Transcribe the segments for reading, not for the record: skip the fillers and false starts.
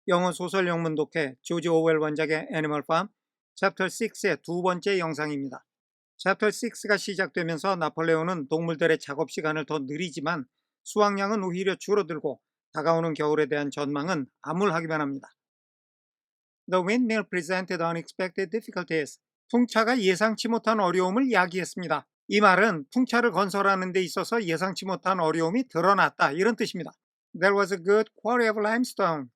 영어 소설 영문 독해 조지 오웰 원작의 애니멀 팜 챕터 6의 두 번째 영상입니다. 챕터 6가 시작되면서 나폴레온은 동물들의 작업 시간을 더 느리지만 수확량은 오히려 줄어들고 다가오는 겨울에 대한 전망은 암울하기만 합니다. The windmill presented unexpected difficulties. 풍차가 예상치 못한 어려움을 야기했습니다. 이 말은 풍차를 건설하는 데 있어서 예상치 못한 어려움이 드러났다 이런 뜻입니다. There was a good quarry of limestone.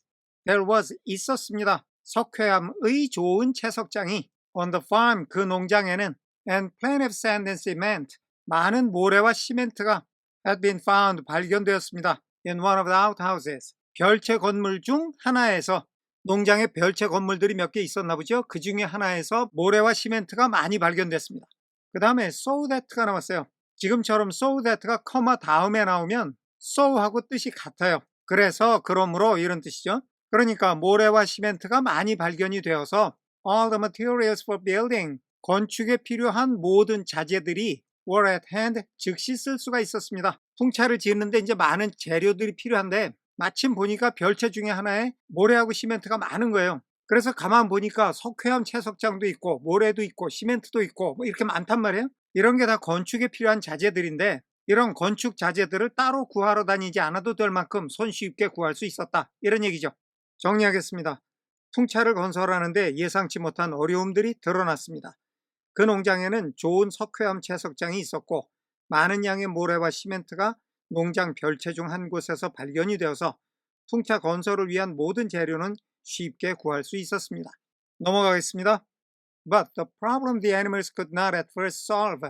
There was 있었습니다. 석회암의 좋은 채석장이 on the farm 그 농장에는 and plenty of sand and cement 많은 모래와 시멘트가 had been found 발견되었습니다. in one of the outhouses 별채 건물 중 하나에서 농장에 별채 건물들이 몇 개 있었나 보죠. 그 중에 하나에서 모래와 시멘트가 많이 발견됐습니다. 그 다음에 so that가 나왔어요. 지금처럼 so that가 커마 다음에 나오면 so하고 뜻이 같아요. 그래서 그러므로 이런 뜻이죠. 그러니까 모래와 시멘트가 많이 발견이 되어서 all the materials for building 건축에 필요한 모든 자재들이 were at hand 즉시 쓸 수가 있었습니다. 풍차를 짓는데 이제 많은 재료들이 필요한데 마침 보니까 별채 중에 하나에 모래하고 시멘트가 많은 거예요. 그래서 가만 보니까 석회암 채석장도 있고 모래도 있고 시멘트도 있고 뭐 이렇게 많단 말이에요. 이런 게 다 건축에 필요한 자재들인데 이런 건축 자재들을 따로 구하러 다니지 않아도 될 만큼 손쉽게 구할 수 있었다 이런 얘기죠. 정리하겠습니다. 풍차를 건설하는데 예상치 못한 어려움들이 드러났습니다. 그 농장에는 좋은 석회암 채석장이 있었고 많은 양의 모래와 시멘트가 농장 별채 중 한 곳에서 발견이 되어서 풍차 건설을 위한 모든 재료는 쉽게 구할 수 있었습니다. 넘어가겠습니다. But the problem the animals could not at first solve.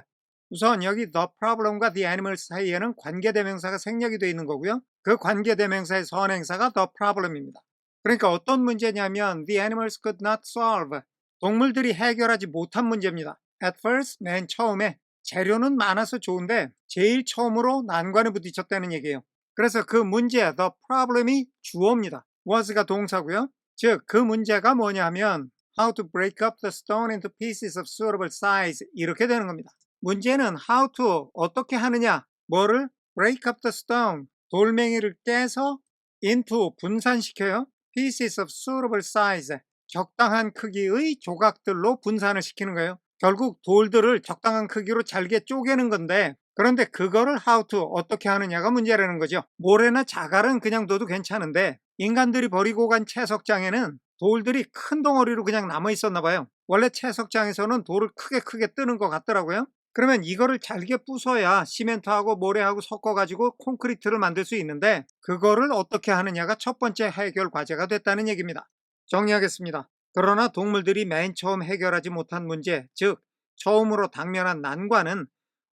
우선 여기 the problem과 the animals 사이에는 관계대명사가 생략이 되어 있는 거고요. 그 관계대명사의 선행사가 the problem입니다. 그러니까 어떤 문제냐면 the animals could not solve. 동물들이 해결하지 못한 문제입니다. At first, 맨 처음에 재료는 많아서 좋은데 제일 처음으로 난관에 부딪혔다는 얘기예요. 그래서 그 문제, the problem이 주어입니다. was가 동사고요. 즉, 그 문제가 뭐냐면 how to break up the stone into pieces of suitable size 이렇게 되는 겁니다. 문제는 how to, 어떻게 하느냐, 뭐를? break up the stone, 돌멩이를 깨서 into, 분산시켜요. pieces of suitable size, 적당한 크기의 조각들로 분산을 시키는 거예요. 결국 돌들을 적당한 크기로 잘게 쪼개는 건데 그런데 그거를 how to, 어떻게 하느냐가 문제라는 거죠. 모래나 자갈은 그냥 둬도 괜찮은데 인간들이 버리고 간 채석장에는 돌들이 큰 덩어리로 그냥 남아 있었나 봐요. 원래 채석장에서는 돌을 크게 뜨는 것 같더라고요. 그러면 이거를 잘게 부숴야 시멘트하고 모래하고 섞어가지고 콘크리트를 만들 수 있는데 그거를 어떻게 하느냐가 첫 번째 해결 과제가 됐다는 얘기입니다. 정리하겠습니다. 그러나 동물들이 맨 처음 해결하지 못한 문제, 즉 처음으로 당면한 난관은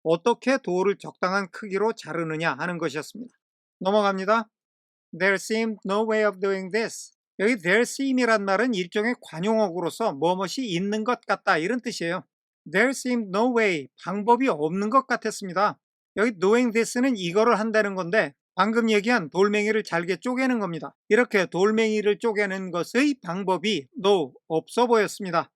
어떻게 돌을 적당한 크기로 자르느냐 하는 것이었습니다. 넘어갑니다. There seemed no way of doing this. 여기 there seem이란 말은 일종의 관용어구로서 무엇이 있는 것 같다 이런 뜻이에요. There seemed no way, 방법이 없는 것 같았습니다. 여기 doing this는 이거를 한다는 건데 방금 얘기한 돌멩이를 잘게 쪼개는 겁니다. 이렇게 돌멩이를 쪼개는 것의 방법이 no, 없어 보였습니다.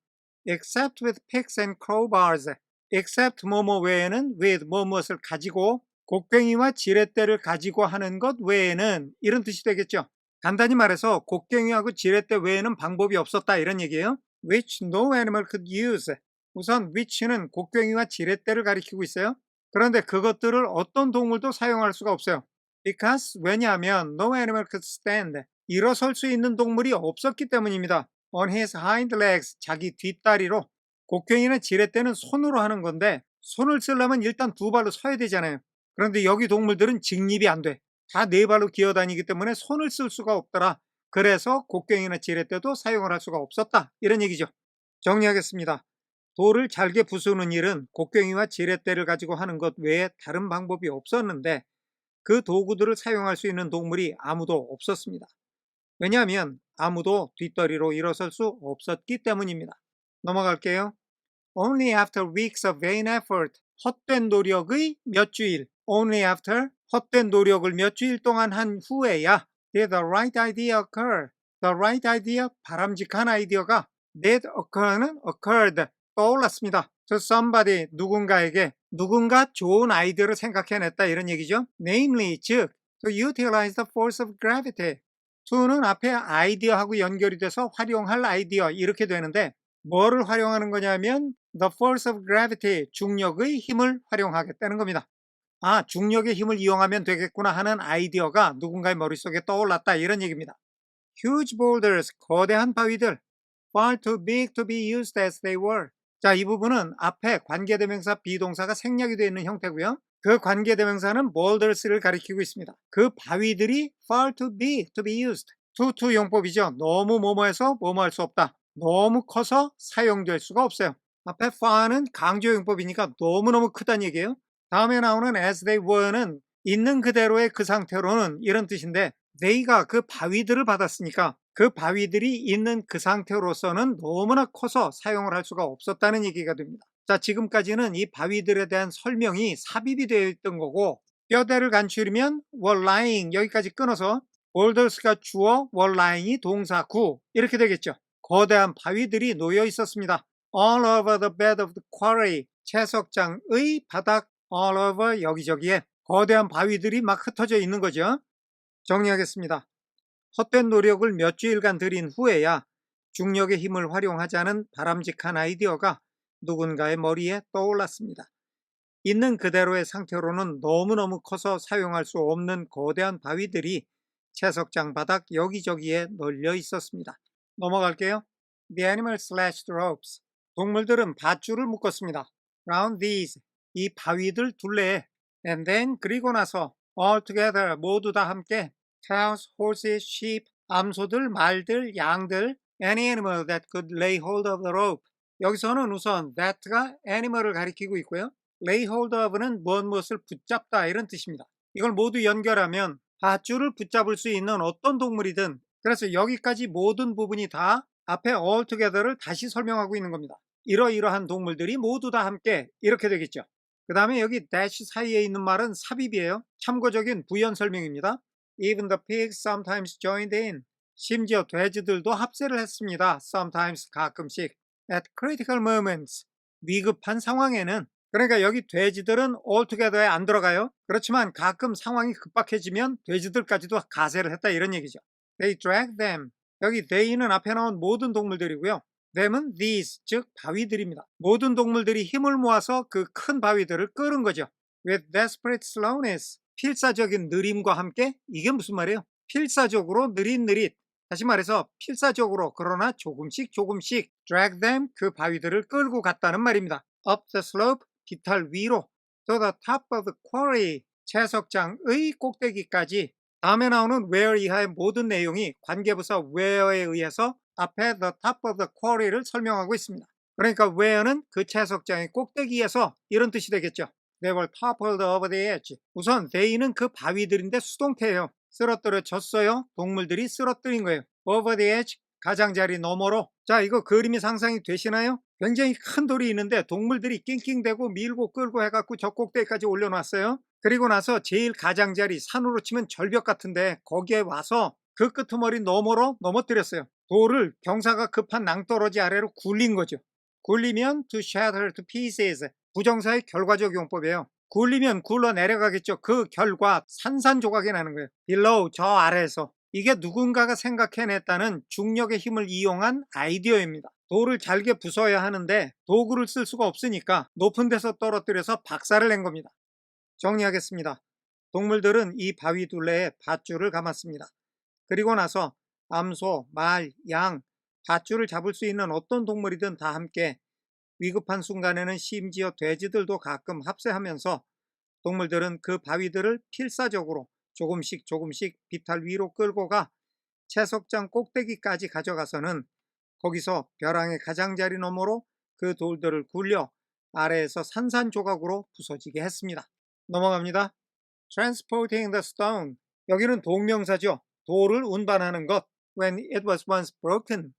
Except with picks and crowbars. Except 뭐뭐 외에는 with 무엇을 가지고 곡괭이와 지렛대를 가지고 하는 것 외에는 이런 뜻이 되겠죠. 간단히 말해서 곡괭이하고 지렛대 외에는 방법이 없었다 이런 얘기예요. Which no animal could use. 우선 which는 곡괭이와 지렛대를 가리키고 있어요. 그런데 그것들을 어떤 동물도 사용할 수가 없어요. Because 왜냐하면 no animal could stand. 일어설 수 있는 동물이 없었기 때문입니다. On his hind legs, 자기 뒷다리로. 곡괭이나 지렛대는 손으로 하는 건데 손을 쓰려면 일단 두 발로 서야 되잖아요. 그런데 여기 동물들은 직립이 안 돼. 다 네 발로 기어다니기 때문에 손을 쓸 수가 없더라. 그래서 곡괭이나 지렛대도 사용을 할 수가 없었다. 이런 얘기죠. 정리하겠습니다. 돌을 잘게 부수는 일은 곡괭이와 지렛대를 가지고 하는 것 외에 다른 방법이 없었는데 그 도구들을 사용할 수 있는 동물이 아무도 없었습니다. 왜냐하면 아무도 뒷다리로 일어설 수 없었기 때문입니다. 넘어갈게요. Only after weeks of vain effort, 헛된 노력의 몇 주일, only after, 헛된 노력을 몇 주일 동안 한 후에야 did the right idea occur. The right idea, 바람직한 아이디어가 did occur는 occurred, 떠올랐습니다. To somebody, 누군가에게 누군가 좋은 아이디어를 생각해냈다 이런 얘기죠. Namely, 즉, to utilize the force of gravity. to는 앞에 아이디어하고 연결이 돼서 활용할 아이디어 이렇게 되는데 뭐를 활용하는 거냐면 the force of gravity, 중력의 힘을 활용하겠다는 겁니다. 아, 중력의 힘을 이용하면 되겠구나 하는 아이디어가 누군가의 머릿속에 떠올랐다 이런 얘기입니다. Huge boulders, 거대한 바위들, far too big to be used as they were. 자, 이 부분은 앞에 관계대명사 비동사가 생략이 되어 있는 형태고요. 그 관계대명사는 boulders를 가리키고 있습니다. 그 바위들이 far too big to be used. to 용법이죠. 너무 뭐뭐해서 뭐뭐 할 수 없다. 너무 커서 사용될 수가 없어요. 앞에 far는 강조 용법이니까 너무너무 크다는 얘기예요. 다음에 나오는 as they were는 있는 그대로의 그 상태로는 이런 뜻인데 they가 그 바위들을 받았으니까 그 바위들이 있는 그 상태로서는 너무나 커서 사용을 할 수가 없었다는 얘기가 됩니다. 자, 지금까지는 이 바위들에 대한 설명이 삽입이 되어 있던 거고 뼈대를 간추리면 were lying 여기까지 끊어서 boulders가 주어 were lying이 동사 구 이렇게 되겠죠. 거대한 바위들이 놓여 있었습니다. all over the bed of the quarry 채석장의 바닥 all over 여기저기에 거대한 바위들이 막 흩어져 있는 거죠. 정리하겠습니다. 헛된 노력을 몇 주일간 들인 후에야 중력의 힘을 활용하자는 바람직한 아이디어가 누군가의 머리에 떠올랐습니다. 있는 그대로의 상태로는 너무너무 커서 사용할 수 없는 거대한 바위들이 채석장 바닥 여기저기에 널려 있었습니다. 넘어갈게요. The animal slashed ropes. 동물들은 밧줄을 묶었습니다. Round these. 이 바위들 둘레에. And then 그리고 나서 all together 모두 다 함께 cows, horses, sheep, 암소들, 말들, 양들, any animal that could lay hold of the rope. 여기서는 우선 that가 animal을 가리키고 있고요. lay hold of는 무엇을 붙잡다 이런 뜻입니다. 이걸 모두 연결하면 밧줄을 붙잡을 수 있는 어떤 동물이든 그래서 여기까지 모든 부분이 다 앞에 all together를 다시 설명하고 있는 겁니다. 이러이러한 동물들이 모두 다 함께 이렇게 되겠죠. 그 다음에 여기 dash 사이에 있는 말은 삽입이에요. 참고적인 부연 설명입니다. Even the pigs sometimes joined in. 심지어 돼지들도 합세를 했습니다. Sometimes 가끔씩. At critical moments. 위급한 상황에는. 그러니까 여기 돼지들은 altogether에 안 들어가요. 그렇지만 가끔 상황이 급박해지면 돼지들까지도 가세를 했다 이런 얘기죠. They dragged them. 여기 they는 앞에 나온 모든 동물들이고요. them은 these, 즉 바위들입니다. 모든 동물들이 힘을 모아서 그 큰 바위들을 끌은 거죠. With desperate slowness. 필사적인 느림과 함께 이게 무슨 말이에요? 필사적으로 느릿느릿. 다시 말해서 필사적으로 그러나 조금씩 drag them 그 바위들을 끌고 갔다는 말입니다. Up the slope 비탈 위로 to the top of the quarry 채석장의 꼭대기까지. 다음에 나오는 where 이하의 모든 내용이 관계부사 where에 의해서 앞에 the top of the quarry를 설명하고 있습니다. 그러니까 where는 그 채석장의 꼭대기에서 이런 뜻이 되겠죠. They were toppled over the edge. 우선 they는 그 바위들인데 수동태예요. 쓰러뜨려졌어요. 동물들이 쓰러뜨린 거예요. Over the edge, 가장자리 너머로. 자, 이거 그림이 상상이 되시나요? 굉장히 큰 돌이 있는데 동물들이 낑낑대고 밀고 끌고 해갖고 저 꼭대기까지 올려놨어요. 그리고 나서 제일 가장자리, 산으로 치면 절벽 같은데 거기에 와서 그 끄트머리 너머로 넘어뜨렸어요. 돌을 경사가 급한 낭떠러지 아래로 굴린 거죠. 굴리면 to shatter to pieces. 부정사의 결과적 용법이에요. 굴리면 굴러 내려가겠죠. 그 결과 산산조각이 나는 거예요. below, 저 아래에서. 이게 누군가가 생각해냈다는 중력의 힘을 이용한 아이디어입니다. 돌을 잘게 부숴야 하는데 도구를 쓸 수가 없으니까 높은 데서 떨어뜨려서 박살을 낸 겁니다. 정리하겠습니다. 동물들은 이 바위 둘레에 밧줄을 감았습니다. 그리고 나서 암소, 말, 양, 밧줄을 잡을 수 있는 어떤 동물이든 다 함께 위급한 순간에는 심지어 돼지들도 가끔 합세하면서 동물들은 그 바위들을 필사적으로 조금씩 비탈 위로 끌고 가 채석장 꼭대기까지 가져가서는 거기서 벼랑의 가장자리 너머로 그 돌들을 굴려 아래에서 산산조각으로 부서지게 했습니다. 넘어갑니다. Transporting the stone. 여기는 동명사죠. 돌을 운반하는 것. When it was once broken.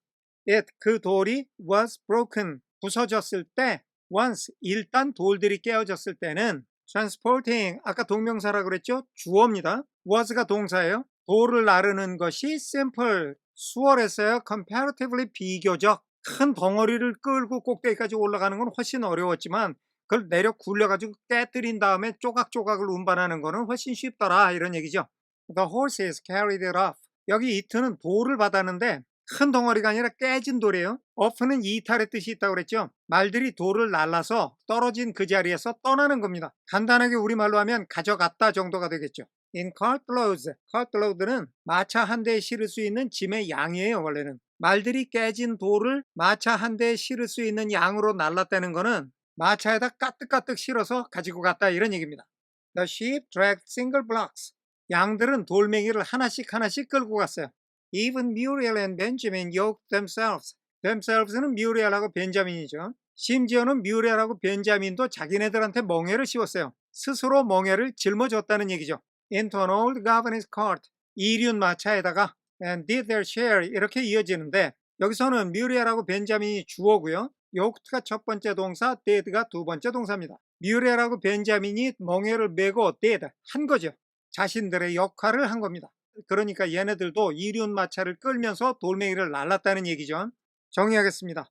그 돌이 was broken. 부서졌을 때 once 일단 돌들이 깨어졌을 때는 transporting 아까 동명사라고 그랬죠? 주어입니다. was가 동사예요. 돌을 나르는 것이 simple 수월했어요. comparatively 비교적 큰 덩어리를 끌고 꼭대기까지 올라가는 건 훨씬 어려웠지만 그걸 내려 굴려가지고 깨뜨린 다음에 조각조각을 운반하는 거는 훨씬 쉽더라 이런 얘기죠. The horses carried it off. 여기 it는 돌을 받았는데 큰 덩어리가 아니라 깨진 돌이에요. off는 이탈의 뜻이 있다고 그랬죠. 말들이 돌을 날라서 떨어진 그 자리에서 떠나는 겁니다. 간단하게 우리말로 하면 가져갔다 정도가 되겠죠. in cartloads, cartload는 마차 한 대에 실을 수 있는 짐의 양이에요. 원래는 말들이 깨진 돌을 마차 한 대에 실을 수 있는 양으로 날랐다는 거는 마차에다 까뜩까뜩 실어서 가지고 갔다 이런 얘기입니다. The sheep dragged single blocks. 양들은 돌멩이를 하나씩 끌고 갔어요. Even Muriel and Benjamin yoked themselves. themselves는 뮤리엘하고 벤자민이죠. 심지어는 뮤리엘하고 벤자민도 자기네들한테 멍에를 씌웠어요. 스스로 멍에를 짊어졌다는 얘기죠. Into an old governess cart. 이륜 마차에다가 and did their share 이렇게 이어지는데 여기서는 뮤리엘하고 벤자민이 주어고요. 요크트가 첫 번째 동사, did가 두 번째 동사입니다. 뮤리엘하고 벤자민이 멍에를 메고 did 한 거죠. 자신들의 역할을 한 겁니다. 그러니까 얘네들도 이륜 마차를 끌면서 돌멩이를 날랐다는 얘기죠. 정리하겠습니다.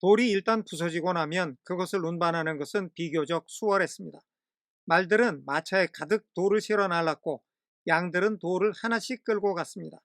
돌이 일단 부서지고 나면 그것을 운반하는 것은 비교적 수월했습니다. 말들은 마차에 가득 돌을 실어 날랐고 양들은 돌을 하나씩 끌고 갔습니다.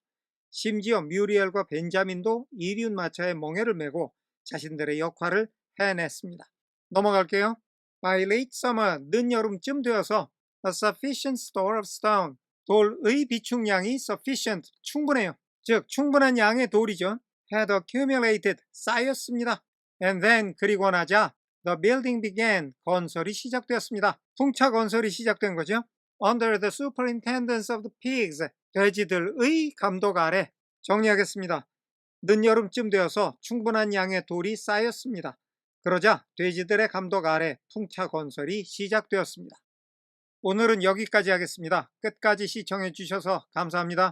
심지어 뮤리엘과 벤자민도 이륜 마차에 멍에를 메고 자신들의 역할을 해냈습니다. 넘어갈게요. By late summer, 늦여름쯤 되어서 a sufficient store of stone, 돌의 비축량이 sufficient, 충분해요. 즉 충분한 양의 돌이죠. had accumulated, 쌓였습니다. And then, 그리고 나자 the building began, 건설이 시작되었습니다. 풍차 건설이 시작된 거죠. Under the superintendence of the pigs, 돼지들의 감독 아래. 정리하겠습니다. 늦여름쯤 되어서 충분한 양의 돌이 쌓였습니다. 그러자 돼지들의 감독 아래 풍차 건설이 시작되었습니다. 오늘은 여기까지 하겠습니다. 끝까지 시청해 주셔서 감사합니다.